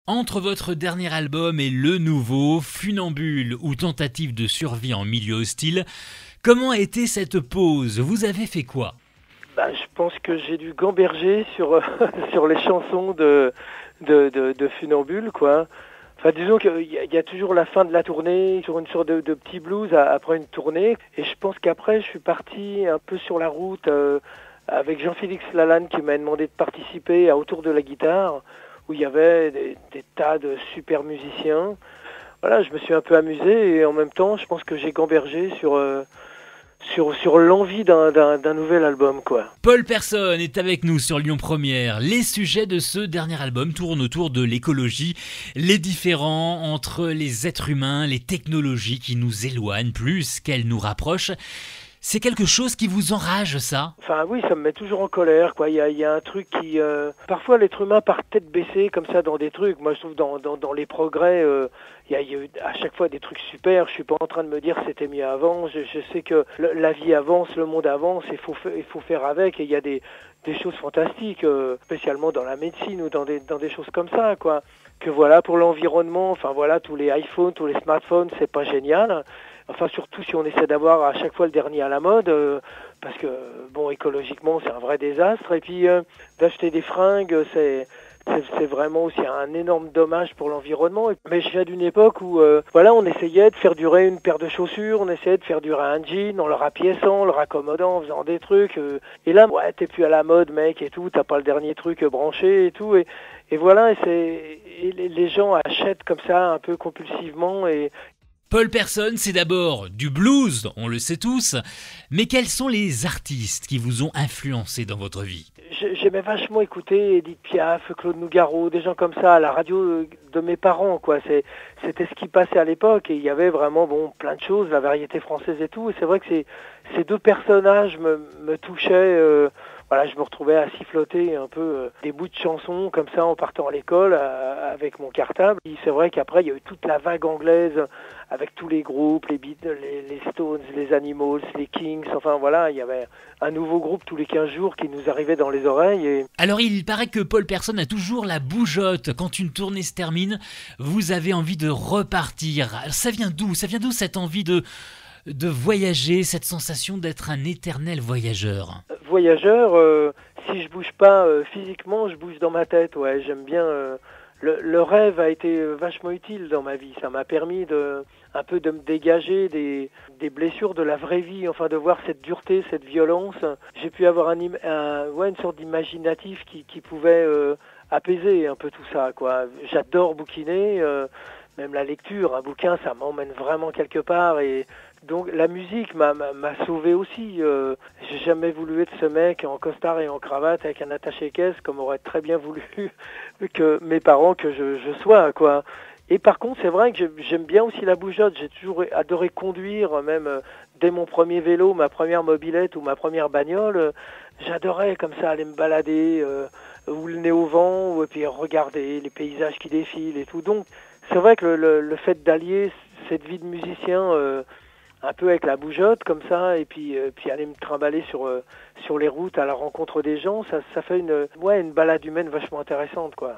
Entre votre dernier album et le nouveau, Funambule ou tentative de survie en milieu hostile, comment a été cette pause? Vous avez fait quoi? Je pense que j'ai dû gamberger sur, sur les chansons de Funambule, quoi. Enfin, disons qu'il y a toujours la fin de la tournée, sur une sorte de petit blues après une tournée. Et je pense qu'après, je suis parti un peu sur la route avec Jean-Félix Lalanne qui m'a demandé de participer à Autour de la guitare, où il y avait des tas de super musiciens. Voilà, je me suis un peu amusé et en même temps, je pense que j'ai gambergé sur l'envie d'un nouvel album, quoi. Paul Persson est avec nous sur Lyon Première. Les sujets de ce dernier album tournent autour de l'écologie, les différends entre les êtres humains, les technologies qui nous éloignent plus qu'elles nous rapprochent. C'est quelque chose qui vous enrage, ça? Enfin oui, ça me met toujours en colère, quoi. Il y a un truc qui... Parfois l'être humain part tête baissée comme ça dans des trucs. Moi je trouve dans les progrès, il y a eu à chaque fois des trucs super. Je suis pas en train de me dire c'était mieux avant. Je sais que la vie avance, le monde avance, il faut faire avec. Et il y a des choses fantastiques, spécialement dans la médecine ou dans des choses comme ça, quoi. Que voilà, pour l'environnement, enfin voilà, tous les iPhones, tous les smartphones, c'est pas génial. Enfin, surtout si on essaie d'avoir à chaque fois le dernier à la mode, parce que, bon, écologiquement, c'est un vrai désastre. Et puis, d'acheter des fringues, c'est vraiment aussi un énorme dommage pour l'environnement. Mais je viens d'une époque où, voilà, on essayait de faire durer une paire de chaussures, on essayait de faire durer un jean en le rapiéçant, en le raccommodant, en faisant des trucs. Et là, ouais, t'es plus à la mode, mec, et tout, t'as pas le dernier truc branché et tout. Et voilà, et les gens achètent comme ça un peu compulsivement et Paul Persson, c'est d'abord du blues, on le sait tous, mais quels sont les artistes qui vous ont influencé dans votre vie? j'aimais vachement écouter Edith Piaf, Claude Nougaro, des gens comme ça à la radio de mes parents, quoi. C'était ce qui passait à l'époque et il y avait vraiment plein de choses, la variété française et tout. Et c'est vrai que ces deux personnages me touchaient. Voilà, je me retrouvais à siffloter un peu des bouts de chansons comme ça en partant à l'école avec mon cartable. Et c'est vrai qu'après il y a eu toute la vague anglaise avec tous les groupes, les Beatles, les Stones, les Animals, les Kings. Enfin voilà, il y avait un nouveau groupe tous les 15 jours qui nous arrivait dans les oreilles. Alors il paraît que Paul Persson a toujours la bougeotte. Quand une tournée se termine, vous avez envie de repartir. Alors, ça vient d'où? Ça vient d'où cette envie de voyager, cette sensation d'être un éternel voyageur? Voyageur, si je bouge pas physiquement, je bouge dans ma tête. Ouais, j'aime bien. Le rêve a été vachement utile dans ma vie. Ça m'a permis un peu de me dégager des blessures de la vraie vie, enfin de voir cette dureté, cette violence. J'ai pu avoir ouais, une sorte d'imaginatif qui pouvait apaiser un peu tout ça, quoi. J'adore bouquiner, même la lecture. Un bouquin, ça m'emmène vraiment quelque part et donc la musique m'a sauvé aussi. J'ai jamais voulu être ce mec en costard et en cravate avec un attaché-caisse comme auraient très bien voulu que mes parents que je sois, quoi. Et par contre, c'est vrai que j'aime bien aussi la bougeotte. J'ai toujours adoré conduire, même dès mon premier vélo, ma première mobilette ou ma première bagnole. J'adorais comme ça aller me balader, ou le nez au vent, et puis regarder les paysages qui défilent et tout. Donc, c'est vrai que le fait d'allier cette vie de musicien un peu avec la bougeotte comme ça, et puis aller me trimballer sur les routes à la rencontre des gens, ça fait une balade humaine vachement intéressante, quoi.